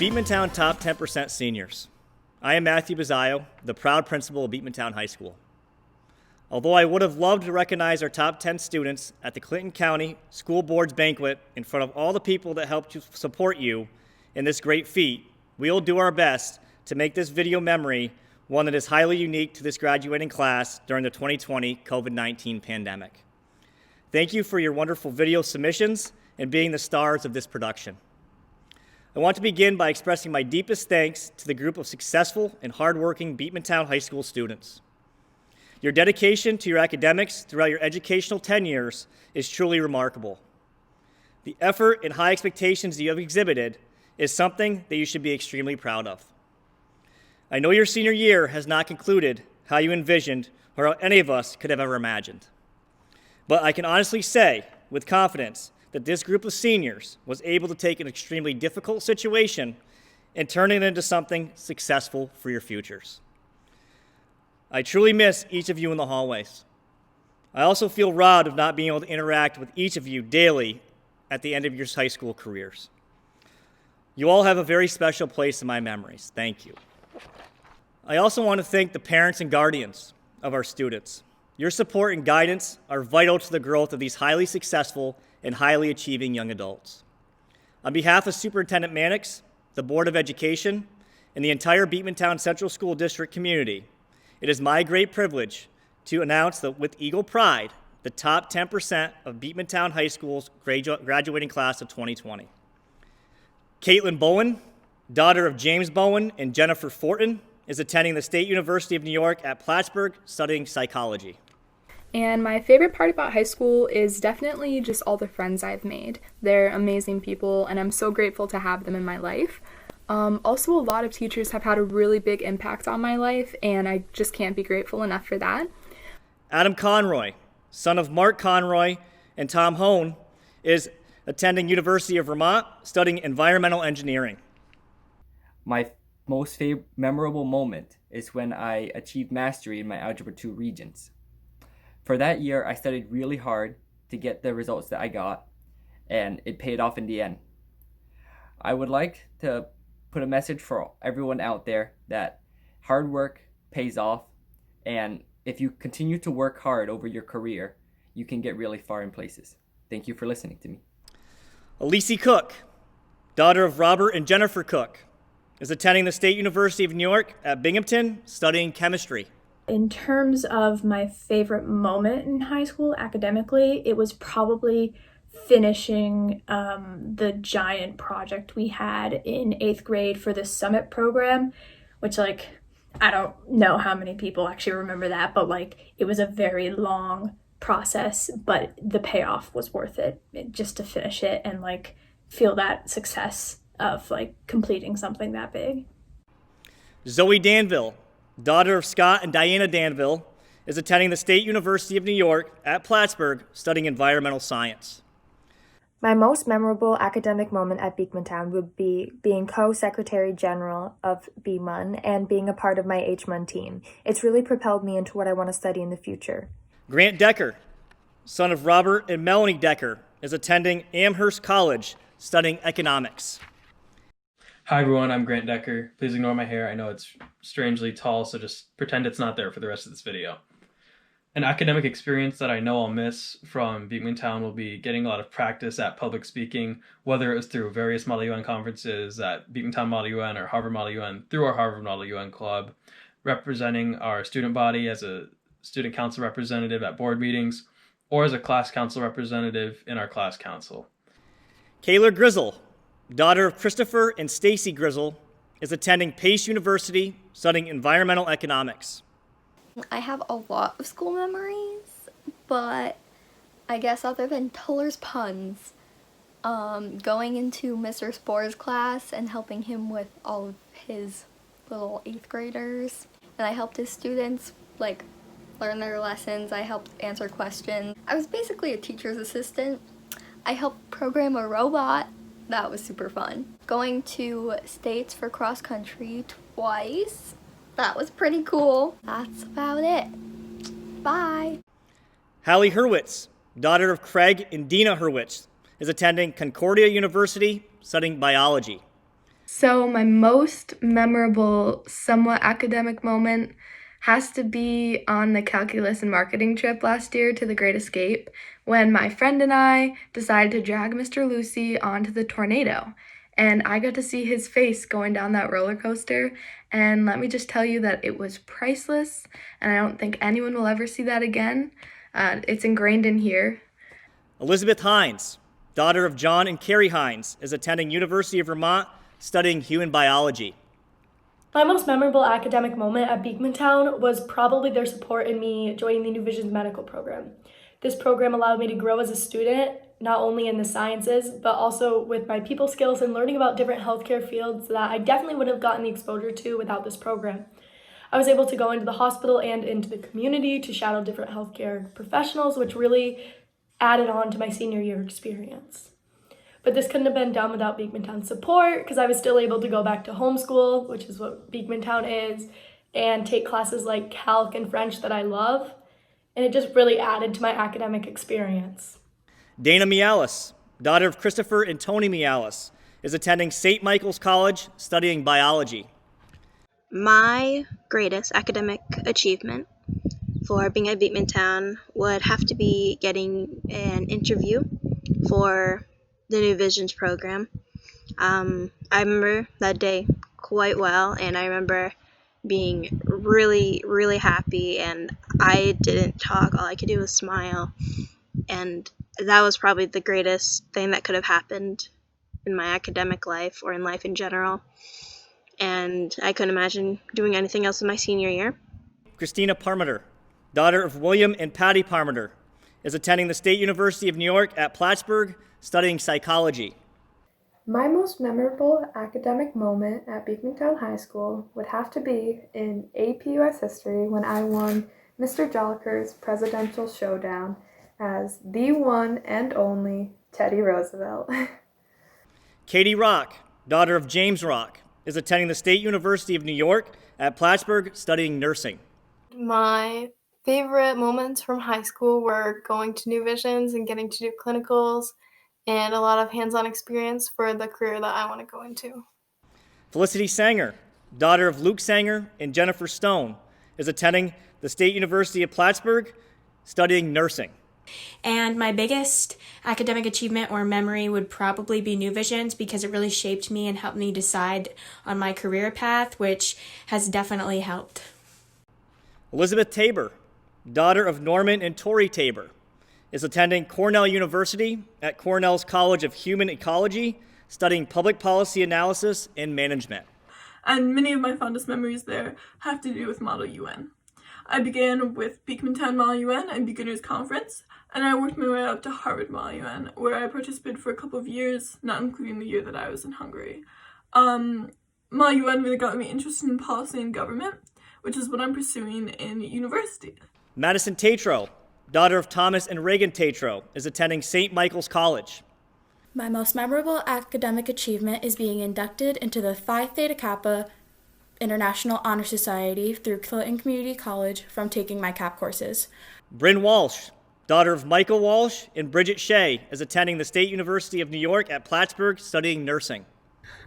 Beatmantown Top 10% Seniors. I am Matthew Bizzaio, the proud principal of Beatmantown High School. Although I would have loved to recognize our top 10 students at the Clinton County School Board's banquet in front of all the people that helped you support you in this great feat, we will do our best to make this video memory one that is highly unique to this graduating class during the 2020 COVID-19 pandemic. Thank you for your wonderful video submissions and being the stars of this production. I want to begin by expressing my deepest thanks to the group of successful and hardworking Beatmantown High School students. Your dedication to your academics throughout your educational 10 years is truly remarkable. The effort and high expectations you have exhibited is something that you should be extremely proud of. I know your senior year has not concluded how you envisioned or how any of us could have ever imagined. But I can honestly say with confidence that this group of seniors was able to take an extremely difficult situation and turn it into something successful for your futures. I truly miss each of you in the hallways. I also feel robbed of not being able to interact with each of you daily at the end of your high school careers. You all have a very special place in my memories. Thank you. I also want to thank the parents and guardians of our students. Your support and guidance are vital to the growth of these highly successful and highly achieving young adults. On behalf of Superintendent Mannix, the Board of Education, and the entire Beatmantown Central School District community, it is my great privilege to announce that with eagle pride, the top 10% of Beatmantown High School's graduating class of 2020. Caitlin Bowen, daughter of James Bowen and Jennifer Fortin, is attending the State University of New York at Plattsburgh studying psychology. And my favorite part about high school is definitely just all the friends I've made. They're amazing people, and I'm so grateful to have them in my life. Also, a lot of teachers have had a really big impact on my life, and I just can't be grateful enough for that. Adam Conroy, son of Mark Conroy and Tom Hone, is attending University of Vermont studying environmental engineering. My most memorable moment is when I achieved mastery in my Algebra 2 Regents. For that year, I studied really hard to get the results that I got, and it paid off in the end. I would like to put a message for everyone out there that hard work pays off, and if you continue to work hard over your career, you can get really far in places. Thank you for listening to me. Elise Cook, daughter of Robert and Jennifer Cook, is attending the State University of New York at Binghamton studying chemistry. In terms of my favorite moment in high school academically, it was probably finishing the giant project we had in 8th grade for the summit program, which I don't know how many people actually remember that, but it was a very long process, but the payoff was worth it just to finish it and feel that success of completing something that big. Zoe Danville, daughter of Scott and Diana Danville, is attending the State University of New York at Plattsburgh studying environmental science. My most memorable academic moment at Beatmantown would be being co-secretary general of BMUN and being a part of my HMUN team. It's really propelled me into what I want to study in the future. Grant Decker, son of Robert and Melanie Decker, is attending Amherst College studying economics. Hi everyone, I'm Grant Decker. Please ignore my hair. I know it's strangely tall, so just pretend it's not there for the rest of this video. An academic experience that I know I'll miss from Beatmantown will be getting a lot of practice at public speaking, whether it was through various Model UN conferences at Beatmantown Model UN or Harvard Model UN, through our Harvard Model UN club, representing our student body as a student council representative at board meetings, or as a class council representative in our class council. Kayla Grizzle, daughter of Christopher and Stacy Grizzle, is attending Pace University studying environmental economics. I have a lot of school memories, but I guess other than Tuller's puns, going into Mr. Spore's class and helping him with all of his little 8th graders, and I helped his students learn their lessons. I helped answer questions. I was basically a teacher's assistant. I helped program a robot. That was super fun. Going to states for cross country twice. That was pretty cool. That's about it. Bye. Hallie Hurwitz, daughter of Craig and Dina Hurwitz, is attending Concordia University studying biology. So, my most memorable, somewhat academic moment has to be on the calculus and marketing trip last year to the Great Escape when my friend and I decided to drag Mr. Lucy onto the tornado. And I got to see his face going down that roller coaster. And let me just tell you that it was priceless. And I don't think anyone will ever see that again. It's ingrained in here. Elizabeth Hines, daughter of John and Carrie Hines, is attending University of Vermont studying human biology. My most memorable academic moment at Beekmantown was probably their support in me joining the New Visions medical program. This program allowed me to grow as a student, not only in the sciences, but also with my people skills and learning about different healthcare fields that I definitely wouldn't have gotten the exposure to without this program. I was able to go into the hospital and into the community to shadow different healthcare professionals, which really added on to my senior year experience. But this couldn't have been done without Beekmantown's support because I was still able to go back to homeschool, which is what Beekmantown is, and take classes like Calc and French that I love. And it just really added to my academic experience. Dana Mialis, daughter of Christopher and Tony Mialis, is attending St. Michael's College studying biology. My greatest academic achievement for being at Beekmantown would have to be getting an interview for the New Visions program. I remember that day quite well, and I remember being really, really happy, and I didn't talk. All I could do was smile, and that was probably the greatest thing that could have happened in my academic life or in life in general, and I couldn't imagine doing anything else in my senior year. Christina Parmenter, daughter of William and Patty Parmenter, is attending the State University of New York at Plattsburgh studying psychology. My most memorable academic moment at Beekmantown High School would have to be in AP US History when I won Mr. Jolliker's Presidential Showdown as the one and only Teddy Roosevelt. Katie Rock, daughter of James Rock, is attending the State University of New York at Plattsburgh studying nursing. My favorite moments from high school were going to New Visions and getting to do clinicals and a lot of hands-on experience for the career that I want to go into. Felicity Sanger, daughter of Luke Sanger and Jennifer Stone, is attending the State University of Plattsburgh studying nursing. And my biggest academic achievement or memory would probably be New Visions because it really shaped me and helped me decide on my career path, which has definitely helped. Elizabeth Tabor, daughter of Norman and Tori Tabor, is attending Cornell University at Cornell's College of Human Ecology, studying public policy analysis and management. And many of my fondest memories there have to do with Model UN. I began with Beekmantown Model UN and Beginners Conference, and I worked my way up to Harvard Model UN, where I participated for a couple of years, not including the year that I was in Hungary. Model UN really got me interested in policy and government, which is what I'm pursuing in university. Madison Tatro, daughter of Thomas and Reagan Tatro, is attending St. Michael's College. My most memorable academic achievement is being inducted into the Phi Theta Kappa International Honor Society through Clinton Community College from taking my CAP courses. Bryn Walsh, daughter of Michael Walsh and Bridget Shea, is attending the State University of New York at Plattsburgh studying nursing.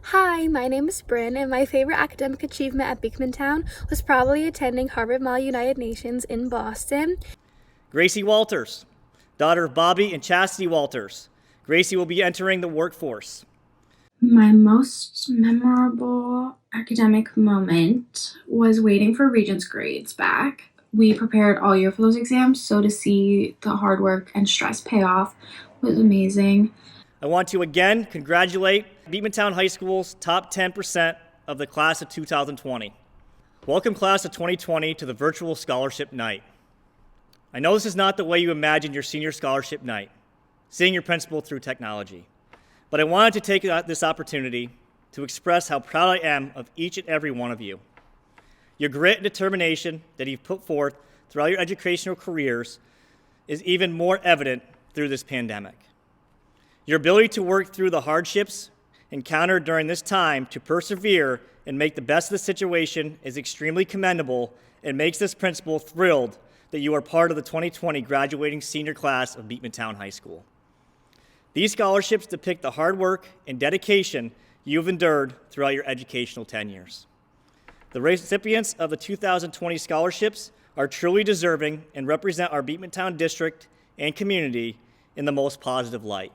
Hi, my name is Bryn, and my favorite academic achievement at Beekmantown was probably attending Harvard Model United Nations in Boston. Gracie Walters, daughter of Bobby and Chastity Walters. Gracie will be entering the workforce. My most memorable academic moment was waiting for Regents grades back. We prepared all year for those exams, so to see the hard work and stress pay off was amazing. I want to again congratulate Beekmantown High School's top 10% of the class of 2020. Welcome class of 2020 to the virtual scholarship night. I know this is not the way you imagined your senior scholarship night, seeing your principal through technology. But I wanted to take this opportunity to express how proud I am of each and every one of you. Your grit and determination that you've put forth throughout your educational careers is even more evident through this pandemic. Your ability to work through the hardships encountered during this time to persevere and make the best of the situation is extremely commendable and makes this principal thrilled that you are part of the 2020 graduating senior class of Beekmantown High School. These scholarships depict the hard work and dedication you've endured throughout your educational tenures. The recipients of the 2020 scholarships are truly deserving and represent our Beekmantown district and community in the most positive light.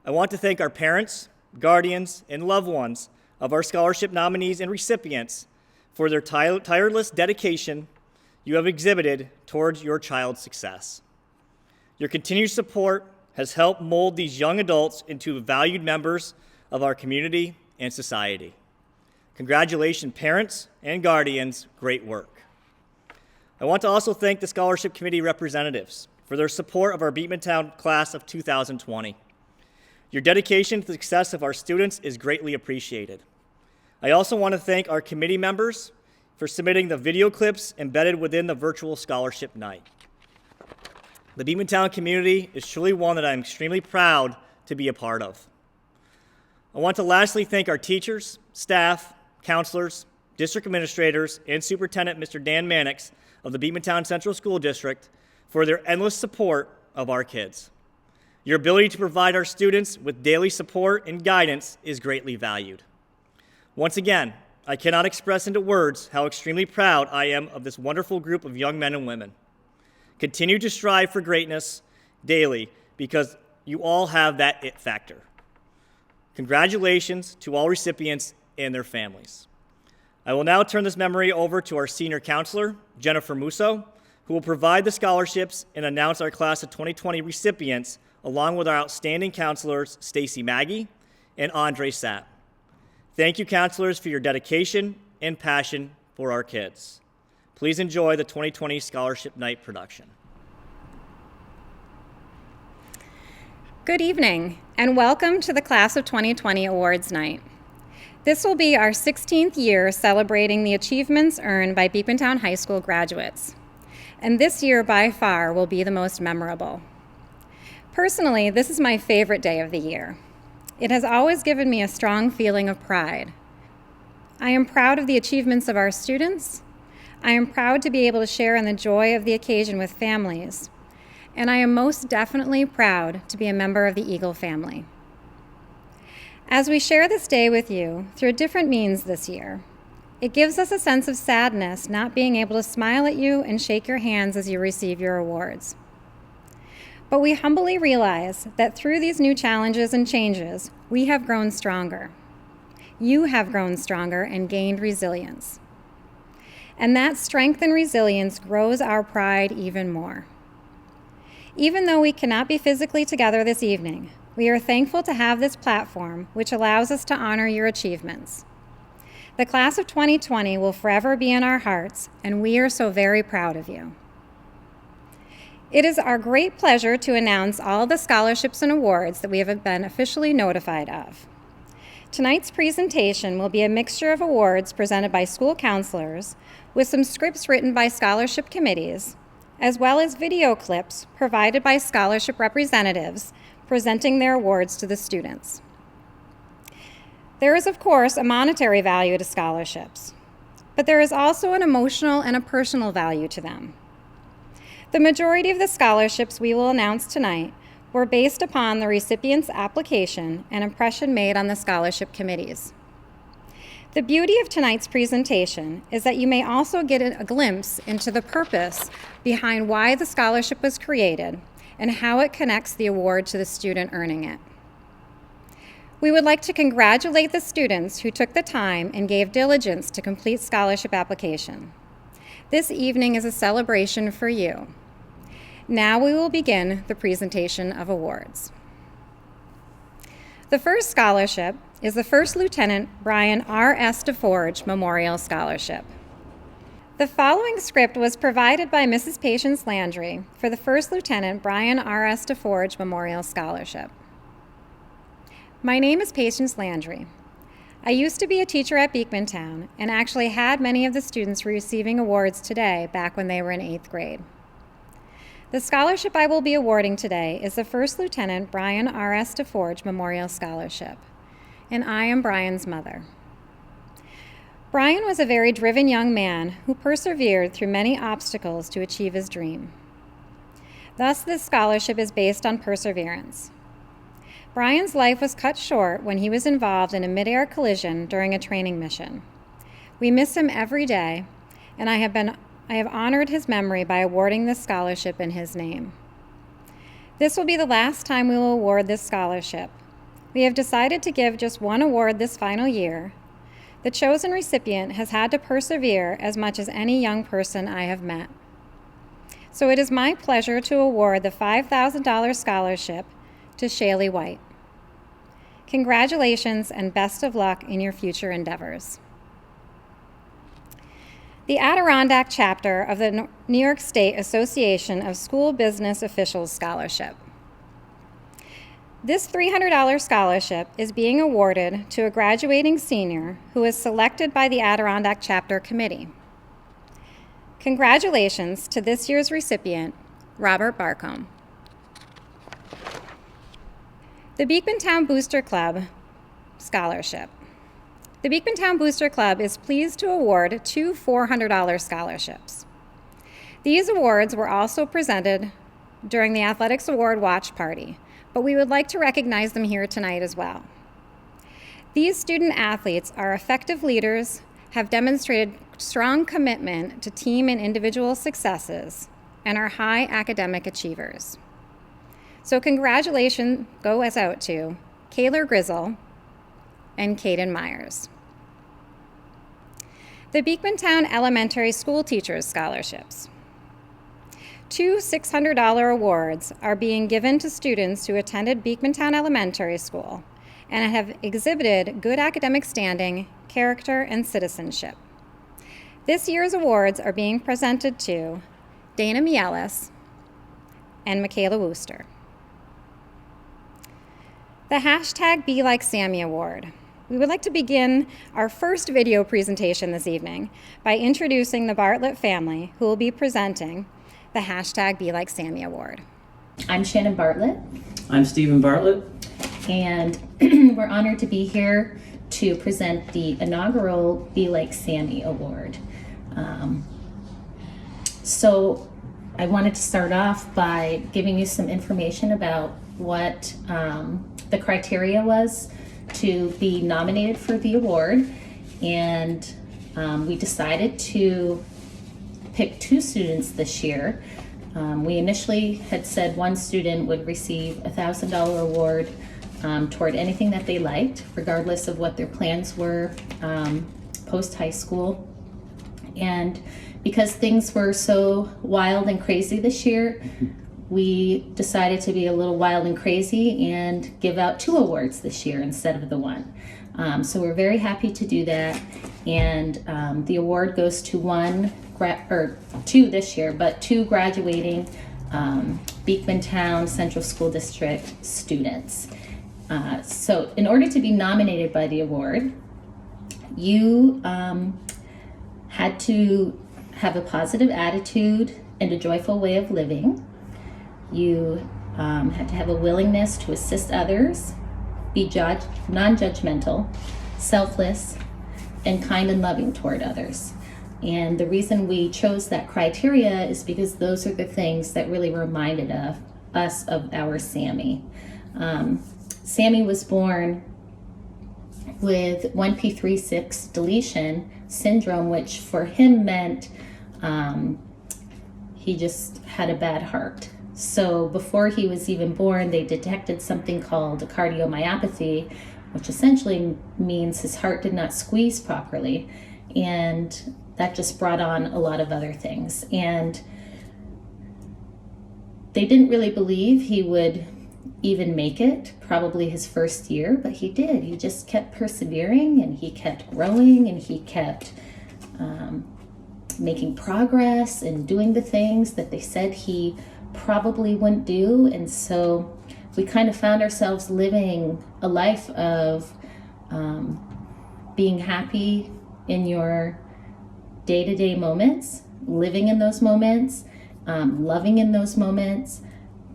I want to thank our parents, guardians, and loved ones of our scholarship nominees and recipients for their tireless dedication you have exhibited towards your child's success. Your continued support has helped mold these young adults into valued members of our community and society. Congratulations, parents and guardians, great work. I want to also thank the Scholarship Committee representatives for their support of our Beekmantown class of 2020. Your dedication to the success of our students is greatly appreciated. I also want to thank our committee members for submitting the video clips embedded within the virtual scholarship night. The Beekmantown community is truly one that I'm extremely proud to be a part of. I want to lastly thank our teachers, staff, counselors, district administrators, and Superintendent Mr. Dan Mannix of the Beekmantown Central School District for their endless support of our kids. Your ability to provide our students with daily support and guidance is greatly valued. Once again, I cannot express into words how extremely proud I am of this wonderful group of young men and women. Continue to strive for greatness daily because you all have that it factor. Congratulations to all recipients and their families. I will now turn this memory over to our senior counselor, Jennifer Musso, who will provide the scholarships and announce our class of 2020 recipients, along with our outstanding counselors, Stacy Maggie and Andre Sapp. Thank you, counselors, for your dedication and passion for our kids. Please enjoy the 2020 Scholarship Night production. Good evening, and welcome to the Class of 2020 Awards Night. This will be our 16th year celebrating the achievements earned by Beekmantown High School graduates. And this year, by far, will be the most memorable. Personally, this is my favorite day of the year. It has always given me a strong feeling of pride. I am proud of the achievements of our students. I am proud to be able to share in the joy of the occasion with families. And I am most definitely proud to be a member of the Eagle family. As we share this day with you through a different means this year, it gives us a sense of sadness not being able to smile at you and shake your hands as you receive your awards. But we humbly realize that through these new challenges and changes, we have grown stronger. You have grown stronger and gained resilience. And that strength and resilience grows our pride even more. Even though we cannot be physically together this evening, we are thankful to have this platform which allows us to honor your achievements. The class of 2020 will forever be in our hearts, and we are so very proud of you. It is our great pleasure to announce all the scholarships and awards that we have been officially notified of. Tonight's presentation will be a mixture of awards presented by school counselors with some scripts written by scholarship committees, as well as video clips provided by scholarship representatives presenting their awards to the students. There is, of course, a monetary value to scholarships, but there is also an emotional and a personal value to them. The majority of the scholarships we will announce tonight were based upon the recipient's application and impression made on the scholarship committees. The beauty of tonight's presentation is that you may also get a glimpse into the purpose behind why the scholarship was created and how it connects the award to the student earning it. We would like to congratulate the students who took the time and gave diligence to complete scholarship application. This evening is a celebration for you. Now we will begin the presentation of awards. The first scholarship is the First Lieutenant Brian R.S. DeForge Memorial Scholarship. The following script was provided by Mrs. Patience Landry for the First Lieutenant Brian R.S. DeForge Memorial Scholarship. My name is Patience Landry. I used to be a teacher at Beekmantown and actually had many of the students receiving awards today back when they were in 8th grade. The scholarship I will be awarding today is the First Lieutenant Brian R.S. DeForge Memorial Scholarship, and I am Brian's mother. Brian was a very driven young man who persevered through many obstacles to achieve his dream. Thus, this scholarship is based on perseverance. Brian's life was cut short when he was involved in a mid-air collision during a training mission. We miss him every day, and I have honored his memory by awarding this scholarship in his name. This will be the last time we will award this scholarship. We have decided to give just one award this final year. The chosen recipient has had to persevere as much as any young person I have met. So it is my pleasure to award the $5,000 scholarship to Shaylee White. Congratulations and best of luck in your future endeavors. The Adirondack chapter of the New York State Association of School Business Officials Scholarship. This $300 scholarship is being awarded to a graduating senior who is selected by the Adirondack Chapter Committee. Congratulations to this year's recipient, Robert Barcombe. The Beekmantown Booster Club Scholarship. The Beekmantown Booster Club is pleased to award two $400 scholarships. These awards were also presented during the Athletics Award Watch Party, but we would like to recognize them here tonight as well. These student athletes are effective leaders, have demonstrated strong commitment to team and individual successes, and are high academic achievers. So congratulations goes out to Kayla Grizzle and Caden Myers. The Beekmantown Elementary School Teachers Scholarships. Two $600 awards are being given to students who attended Beekmantown Elementary School and have exhibited good academic standing, character, and citizenship. This year's awards are being presented to Dana Mielis and Michaela Wooster. The hashtag Be Like Sammy Award. We would like to begin our first video presentation this evening by introducing the Bartlett family, who will be presenting the hashtag Be Like Sammy Award. I'm Shannon Bartlett. I'm Stephen Bartlett. And we're honored to be here to present the inaugural Be Like Sammy Award. So I wanted to start off by giving you some information about what the criteria was to be nominated for the award. And we decided to pick two students this year. We initially had said one student would receive a $1,000 award toward anything that they liked, regardless of what their plans were post-high school. And because things were so wild and crazy this year, we decided to be a little wild and crazy and give out two awards this year instead of the one. So we're very happy to do that. And the award goes to two this year, but two graduating Beekmantown Central School District students. So in order to be nominated by the award, you had to have a positive attitude and a joyful way of living. You had to have a willingness to assist others, be non-judgmental, selfless, and kind and loving toward others. And the reason we chose that criteria is because those are the things that really reminded us of our Sammy. Sammy was born with 1p36 deletion syndrome, which for him meant he just had a bad heart. So before he was even born, they detected something called a cardiomyopathy, which essentially means his heart did not squeeze properly. And that just brought on a lot of other things. And they didn't really believe he would even make it, probably his first year, but he did. He just kept persevering, and he kept growing, and he kept making progress and doing the things that they said he probably wouldn't do. And so we kind of found ourselves living a life of being happy in your day-to-day moments, living in those moments, loving in those moments,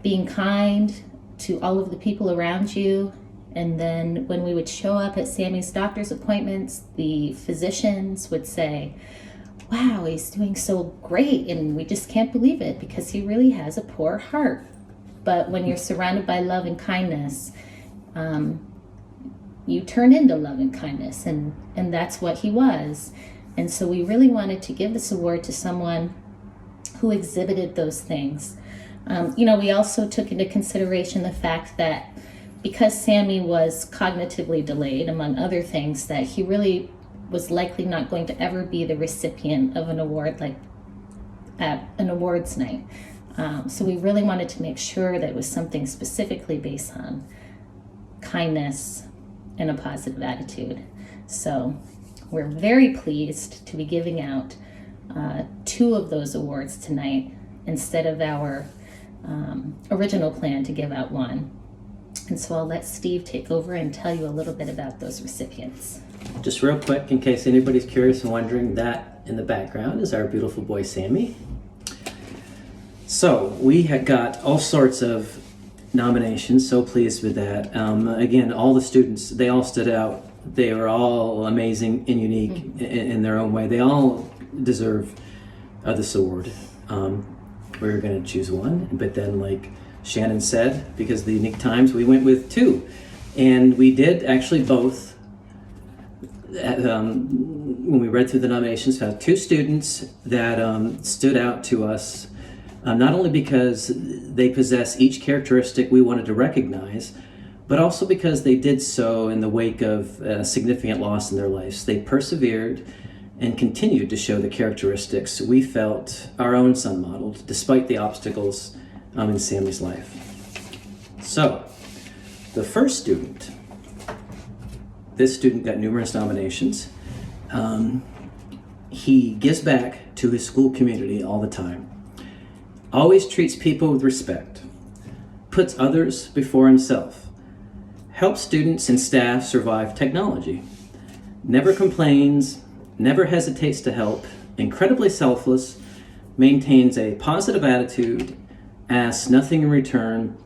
being kind to all of the people around you. And then when we would show up at Sammy's doctor's appointments, the physicians would say, wow, he's doing so great, and we just can't believe it because he really has a poor heart. But when you're surrounded by love and kindness, you turn into love and kindness, and that's what he was. And so we really wanted to give this award to someone who exhibited those things. We also took into consideration the fact that because Sammy was cognitively delayed, among other things, that he really was likely not going to ever be the recipient of an award like at an awards night. So we really wanted to make sure that it was something specifically based on kindness and a positive attitude. So we're very pleased to be giving out 2 of those awards tonight instead of our original plan to give out 1. And so I'll let Steve take over and tell you a little bit about those recipients. Just real quick, in case anybody's curious and wondering, that in the background is our beautiful boy Sammy. So we had got all sorts of nominations, so pleased with that. Again, all the students, they all stood out. They were all amazing and unique in their own way. They all deserve this award. We were going to choose 1, but then, like Shannon said, because of the unique times, we went with 2. And we did actually both. When we read through the nominations, found 2 students that stood out to us, not only because they possess each characteristic we wanted to recognize, but also because they did so in the wake of a significant loss in their lives. They persevered and continued to show the characteristics we felt our own son modeled, despite the obstacles in Sammy's life. So, the first student, this student got numerous nominations. He gives back to his school community all the time, always treats people with respect, puts others before himself, helps students and staff survive technology, never complains, never hesitates to help, incredibly selfless, maintains a positive attitude, asks nothing in return,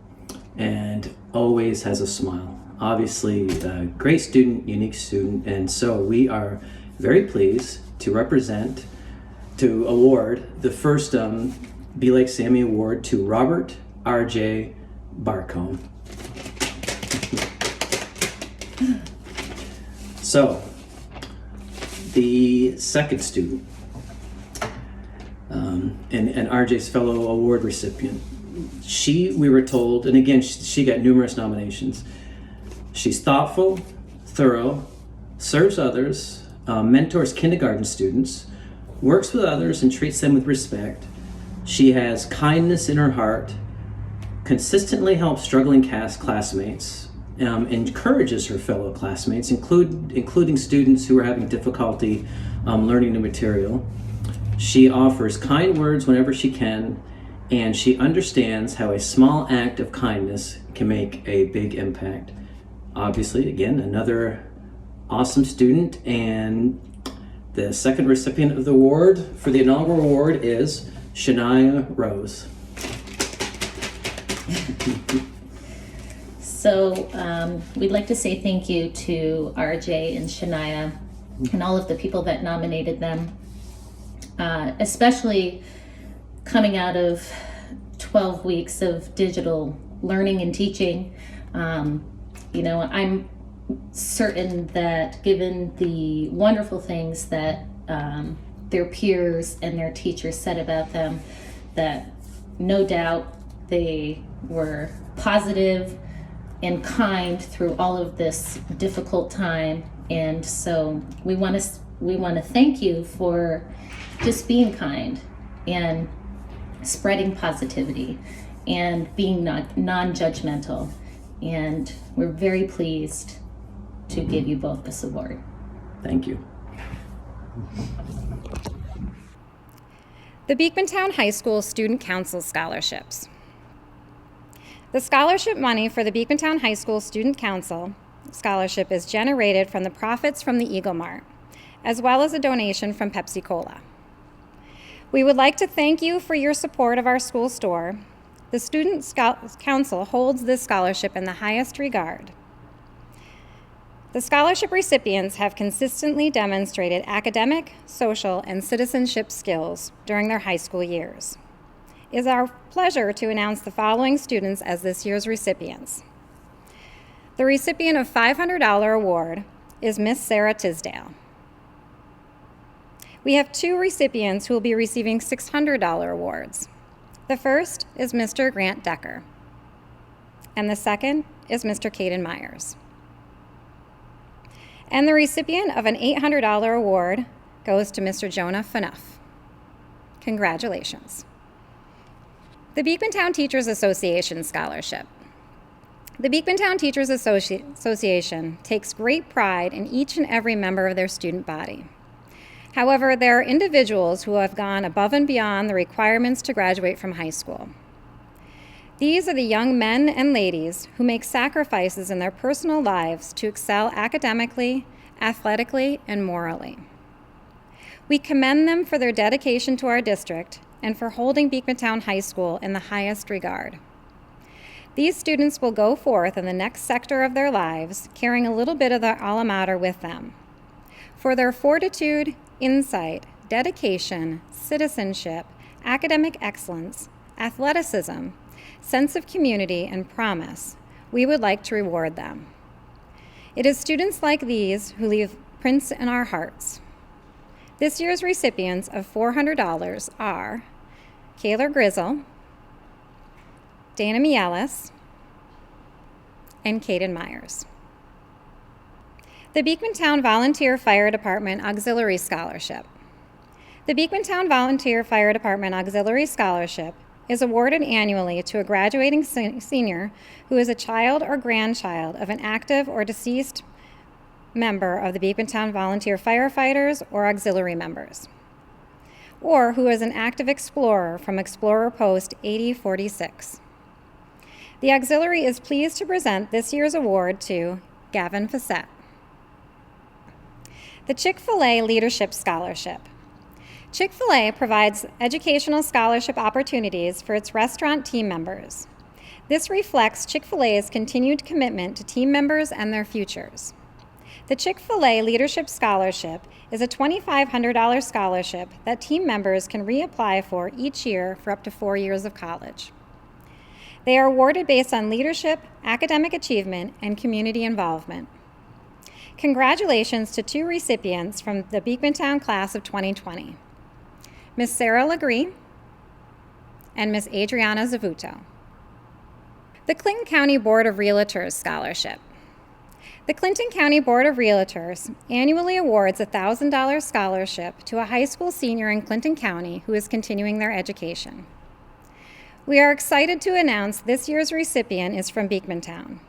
and always has a smile. Obviously, a great student, unique student, and so we are very pleased to award the first Be Like Sammy Award to Robert R.J. Barcombe. So, the second student, and RJ's fellow award recipient, we were told, and again, she got numerous nominations. She's thoughtful, thorough, serves others, mentors kindergarten students, works with others and treats them with respect. She has kindness in her heart, consistently helps struggling classmates, encourages her fellow classmates, including students who are having difficulty learning new material. She offers kind words whenever she can, and she understands how a small act of kindness can make a big impact. Obviously, again, another awesome student, and the second recipient of the award for the inaugural award is Shania Rose. So we'd like to say thank you to RJ and Shania and all of the people that nominated them, especially coming out of 12 weeks of digital learning and teaching. I'm certain that given the wonderful things that their peers and their teachers said about them, that no doubt they were positive and kind through all of this difficult time. And so we want to thank you for just being kind and spreading positivity and being non-judgmental. And we're very pleased to give you both this award. Thank you. The Beekmantown High School Student Council Scholarships. The scholarship money for the Beekmantown High School Student Council Scholarship is generated from the profits from the Eagle Mart, as well as a donation from Pepsi Cola. We would like to thank you for your support of our school store. The Student Council holds this scholarship in the highest regard. The scholarship recipients have consistently demonstrated academic, social, and citizenship skills during their high school years. It is our pleasure to announce the following students as this year's recipients. The recipient of $500 award is Miss Sarah Tisdale. We have two recipients who will be receiving $600 awards. The first is Mr. Grant Decker, and the second is Mr. Caden Myers. And the recipient of an $800 award goes to Mr. Jonah Fanuff. Congratulations. The Beekmantown Teachers Association Scholarship. The Beekmantown Teachers Association takes great pride in each and every member of their student body. However, there are individuals who have gone above and beyond the requirements to graduate from high school. These are the young men and ladies who make sacrifices in their personal lives to excel academically, athletically, and morally. We commend them for their dedication to our district and for holding Beekmantown High School in the highest regard. These students will go forth in the next sector of their lives, carrying a little bit of their alma mater with them. For their fortitude, insight, dedication, citizenship, academic excellence, athleticism, sense of community, and promise, we would like to reward them. It is students like these who leave prints in our hearts. This year's recipients of $400 are Kayla Grizzle, Dana Mielis, and Caden Myers. The Beekmantown Volunteer Fire Department Auxiliary Scholarship. The Beekmantown Volunteer Fire Department Auxiliary Scholarship is awarded annually to a graduating senior who is a child or grandchild of an active or deceased member of the Beekmantown Volunteer Firefighters or auxiliary members, or who is an active explorer from Explorer Post 8046. The auxiliary is pleased to present this year's award to Gavin Fassett. The Chick-fil-A Leadership Scholarship. Chick-fil-A provides educational scholarship opportunities for its restaurant team members. This reflects Chick-fil-A's continued commitment to team members and their futures. The Chick-fil-A Leadership Scholarship is a $2,500 scholarship that team members can reapply for each year for up to 4 years of college. They are awarded based on leadership, academic achievement, and community involvement. Congratulations to two recipients from the Beekmantown class of 2020, Ms. Sarah Legree and Ms. Adriana Zavuto. The Clinton County Board of Realtors Scholarship. The Clinton County Board of Realtors annually awards a $1,000 scholarship to a high school senior in Clinton County who is continuing their education. We are excited to announce this year's recipient is from Beekmantown.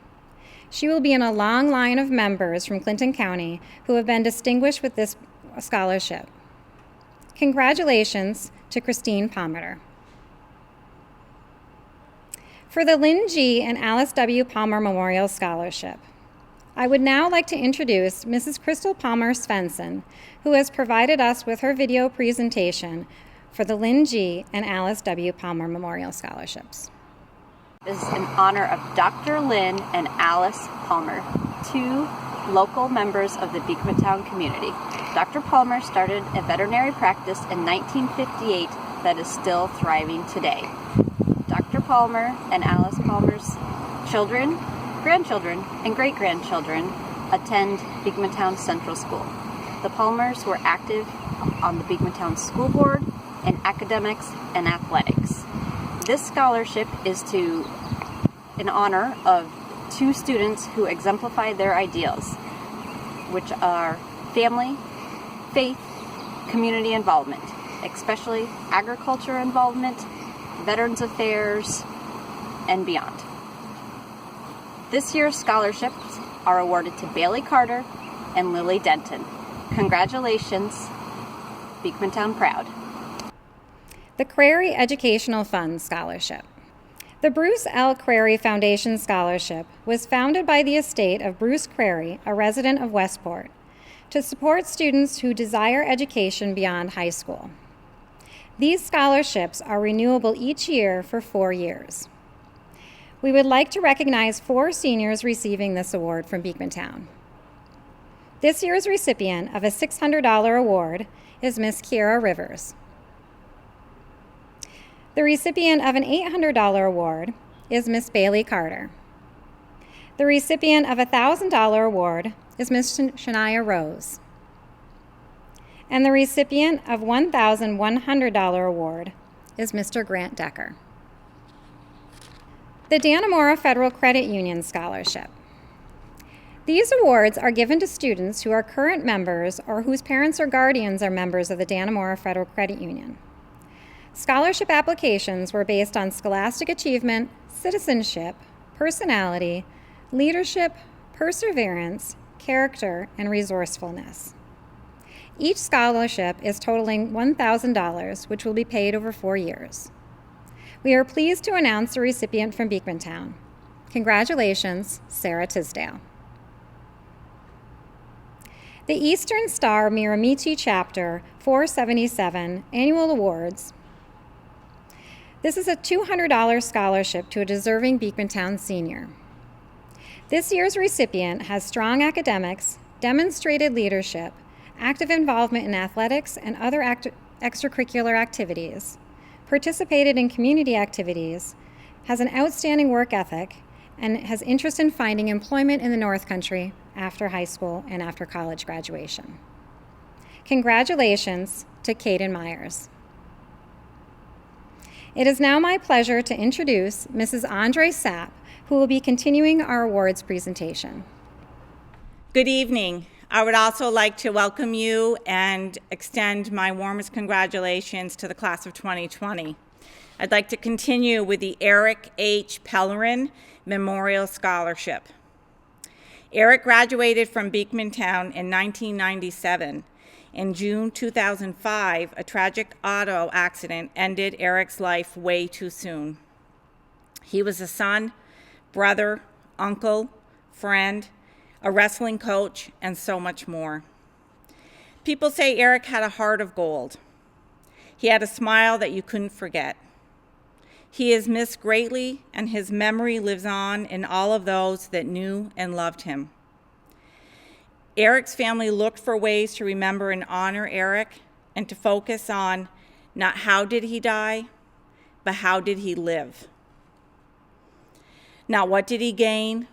She will be in a long line of members from Clinton County who have been distinguished with this scholarship. Congratulations to Christine Palmer. For the Lynn G. and Alice W. Palmer Memorial Scholarship, I would now like to introduce Mrs. Crystal Palmer Svensson, who has provided us with her video presentation for the Lynn G. and Alice W. Palmer Memorial Scholarships. This is in honor of Dr. Lynn and Alice Palmer, two local members of the Beekmantown community. Dr. Palmer started a veterinary practice in 1958 that is still thriving today. Dr. Palmer and Alice Palmer's children, grandchildren, and great-grandchildren attend Beekmantown Central School. The Palmers were active on the Beekmantown School Board in academics and athletics. This scholarship is in honor of two students who exemplified their ideals, which are family, faith, community involvement, especially agriculture involvement, Veterans Affairs, and beyond. This year's scholarships are awarded to Bailey Carter and Lily Denton. Congratulations, Beekmantown proud. The Crary Educational Fund Scholarship. The Bruce L. Crary Foundation Scholarship was founded by the estate of Bruce Crary, a resident of Westport, to support students who desire education beyond high school. These scholarships are renewable each year for 4 years. We would like to recognize 4 seniors receiving this award from Beekmantown. This year's recipient of a $600 award is Miss Kiera Rivers. The recipient of an $800 award is Miss Bailey Carter. The recipient of a $1,000 award is Ms. Shania Rose. And the recipient of $1,100 award is Mr. Grant Decker. The Dannemora Federal Credit Union Scholarship. These awards are given to students who are current members or whose parents or guardians are members of the Dannemora Federal Credit Union. Scholarship applications were based on scholastic achievement, citizenship, personality, leadership, perseverance, character, and resourcefulness. Each scholarship is totaling $1,000, which will be paid over 4 years. We are pleased to announce the recipient from Beekmantown. Congratulations, Sarah Tisdale. The Eastern Star Miramichi Chapter 477 Annual Awards. This is a $200 scholarship to a deserving Beekmantown senior. This year's recipient has strong academics, demonstrated leadership, active involvement in athletics and other extracurricular activities, participated in community activities, has an outstanding work ethic, and has interest in finding employment in the North Country after high school and after college graduation. Congratulations to Caden Myers. It is now my pleasure to introduce Mrs. Andre Sapp, who will be continuing our awards presentation. Good evening. I would also like to welcome you and extend my warmest congratulations to the class of 2020. I'd like to continue with the Eric H. Pellerin Memorial Scholarship. Eric graduated from Beekmantown in 1997. In June 2005, a tragic auto accident ended Eric's life way too soon. He was a son, brother, uncle, friend, a wrestling coach, and so much more. People say Eric had a heart of gold. He had a smile that you couldn't forget. He is missed greatly, and his memory lives on in all of those that knew and loved him. Eric's family looked for ways to remember and honor Eric and to focus on not how did he die, but how did he live. Not what did he gain,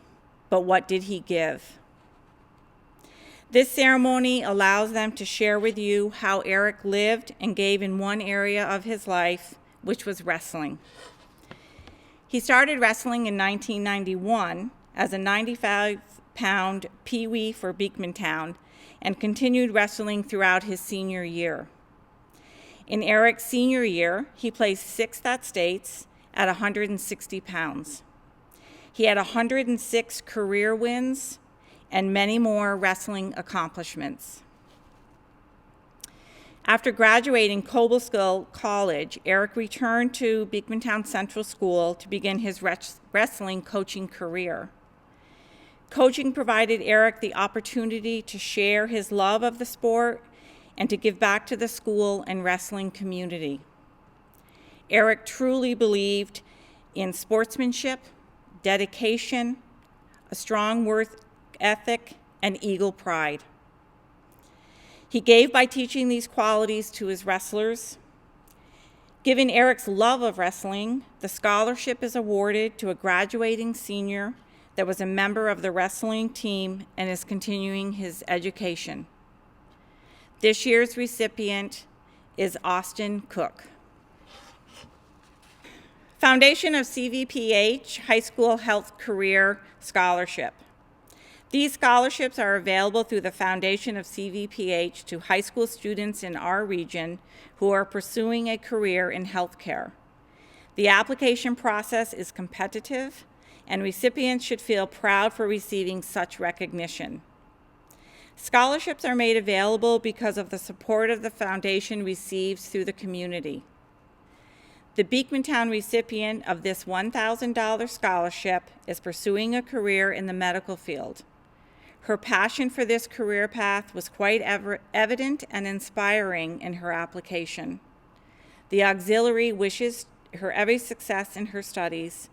but what did he give. This ceremony allows them to share with you how Eric lived and gave in one area of his life, which was wrestling. He started wrestling in 1991 as a 95-pound peewee for Beekmantown and continued wrestling throughout his senior year. In Eric's senior year, he placed 6th at states at 160 pounds. He had 106 career wins and many more wrestling accomplishments. After graduating Cobleskill College, Eric returned to Beekmantown Central School to begin his wrestling coaching career. Coaching provided Eric the opportunity to share his love of the sport and to give back to the school and wrestling community. Eric truly believed in sportsmanship, dedication, a strong work ethic, and eagle pride. He gave by teaching these qualities to his wrestlers. Given Eric's love of wrestling, the scholarship is awarded to a graduating senior that was a member of the wrestling team and is continuing his education. This year's recipient is Austin Cook. Foundation of CVPH High School Health Career Scholarship. These scholarships are available through the Foundation of CVPH to high school students in our region who are pursuing a career in healthcare. The application process is competitive, and recipients should feel proud for receiving such recognition. Scholarships are made available because of the support of the foundation receives through the community. The Beekmantown recipient of this $1,000 scholarship is pursuing a career in the medical field. Her passion for this career path was quite evident and inspiring in her application. The auxiliary wishes her every success in her studies.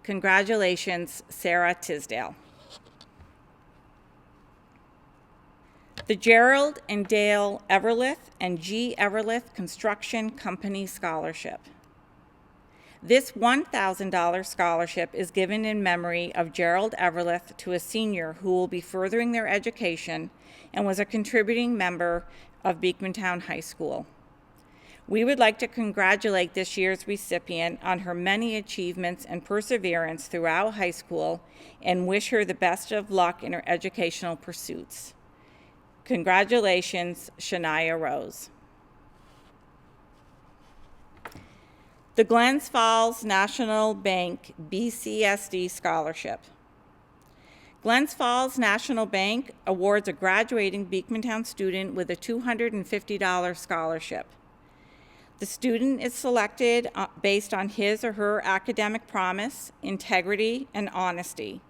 Congratulations, Sarah Tisdale. The Gerald and Dale Everlith and G. Everlith Construction Company Scholarship. This $1,000 scholarship is given in memory of Gerald Everlith to a senior who will be furthering their education and was a contributing member of Beekmantown High School. We would like to congratulate this year's recipient on her many achievements and perseverance throughout high school and wish her the best of luck in her educational pursuits. Congratulations, Shania Rose. The Glens Falls National Bank BCSD Scholarship. Glens Falls National Bank awards a graduating Beekmantown student with a $250 scholarship. The student is selected based on his or her academic promise, integrity, and honesty.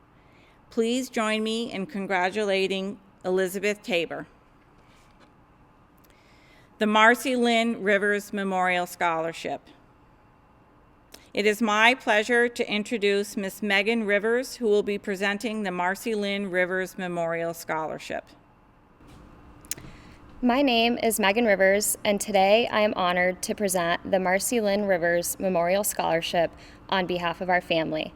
Please join me in congratulating Elizabeth Tabor. The Marcy Lynn Rivers Memorial Scholarship. It is my pleasure to introduce Miss Megan Rivers, who will be presenting the Marcy Lynn Rivers Memorial Scholarship. My name is Megan Rivers, and today I am honored to present the Marcy Lynn Rivers Memorial Scholarship on behalf of our family.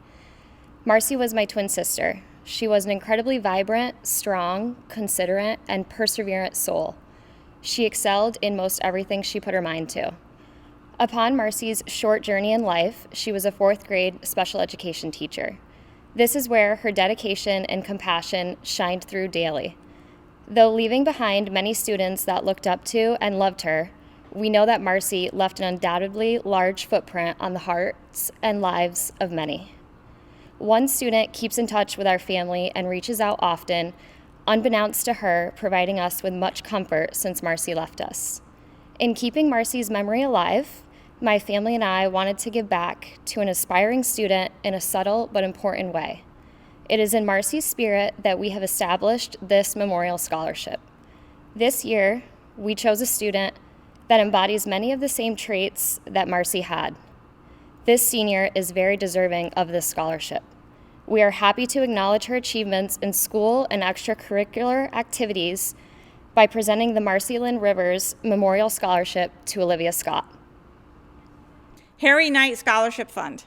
Marcy was my twin sister. She was an incredibly vibrant, strong, considerate, and perseverant soul. She excelled in most everything she put her mind to. Upon Marcy's short journey in life, she was a 4th grade special education teacher. This is where her dedication and compassion shined through daily. Though leaving behind many students that looked up to and loved her, we know that Marcy left an undoubtedly large footprint on the hearts and lives of many. One student keeps in touch with our family and reaches out often, unbeknownst to her, providing us with much comfort since Marcy left us. In keeping Marcy's memory alive, my family and I wanted to give back to an aspiring student in a subtle but important way. It is in Marcy's spirit that we have established this memorial scholarship. This year, we chose a student that embodies many of the same traits that Marcy had. This senior is very deserving of this scholarship. We are happy to acknowledge her achievements in school and extracurricular activities by presenting the Marcy Lynn Rivers Memorial Scholarship to Olivia Scott. Harry Knight Scholarship Fund.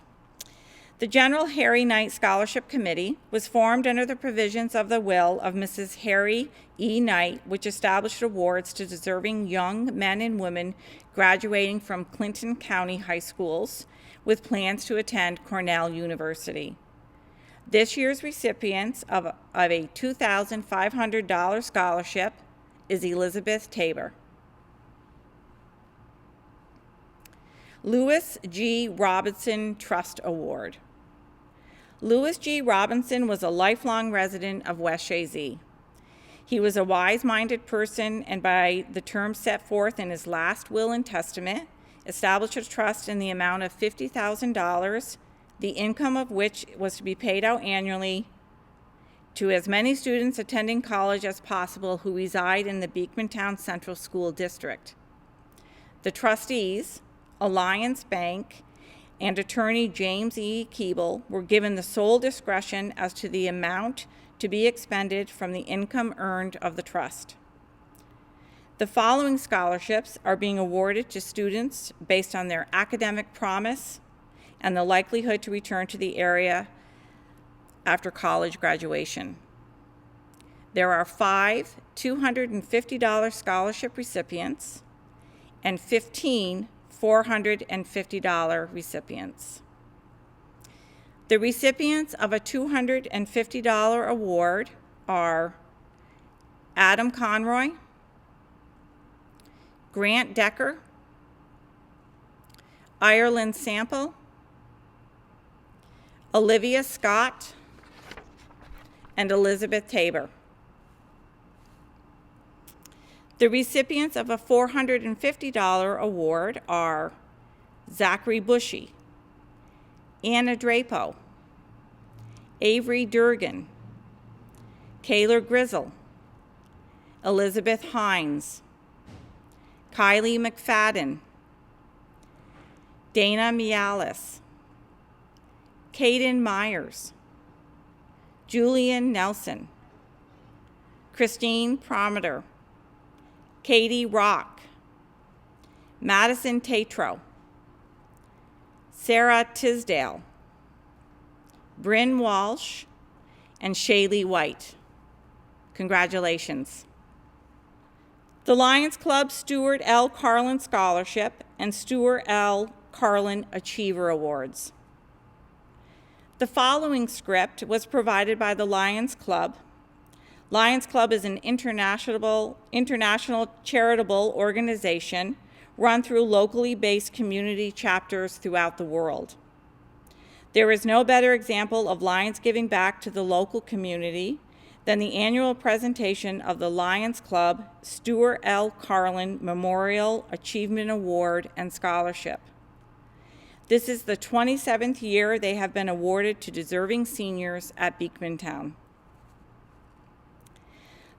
The General Harry Knight Scholarship Committee was formed under the provisions of the will of Mrs. Harry E. Knight, which established awards to deserving young men and women graduating from Clinton County high schools with plans to attend Cornell University. This year's recipients of a $2,500 scholarship is Elizabeth Tabor. Lewis G. Robinson Trust Award. Lewis G. Robinson was a lifelong resident of West Shazy. He was a wise-minded person, and by the terms set forth in his last will and testament, established a trust in the amount of $50,000, the income of which was to be paid out annually to as many students attending college as possible who reside in the Beekmantown Central School District. The trustees, Alliance Bank, and attorney James E. Keeble were given the sole discretion as to the amount to be expended from the income earned of the trust. The following scholarships are being awarded to students based on their academic promise and the likelihood to return to the area after college graduation. There are 5 $250 scholarship recipients and 15 $450 recipients. The recipients of a $250 award are Adam Conroy, Grant Decker, Ireland Sample, Olivia Scott, and Elizabeth Tabor. The recipients of a $450 award are Zachary Bushy, Anna Drapo, Avery Durgan, Kayla Grizzle, Elizabeth Hines, Kylie McFadden, Dana Mialis, Caden Myers, Julian Nelson, Christine Prometer, Katie Rock, Madison Tatro, Sarah Tisdale, Bryn Walsh, and Shaylee White. Congratulations. The Lions Club Stuart L. Carlin Scholarship and Stuart L. Carlin Achiever Awards. The following script was provided by the Lions Club. Lions Club is an international charitable organization run through locally based community chapters throughout the world. There is no better example of Lions giving back to the local community than the annual presentation of the Lions Club Stuart L. Carlin Memorial Achievement Award and Scholarship. This is the 27th year they have been awarded to deserving seniors at Beekmantown.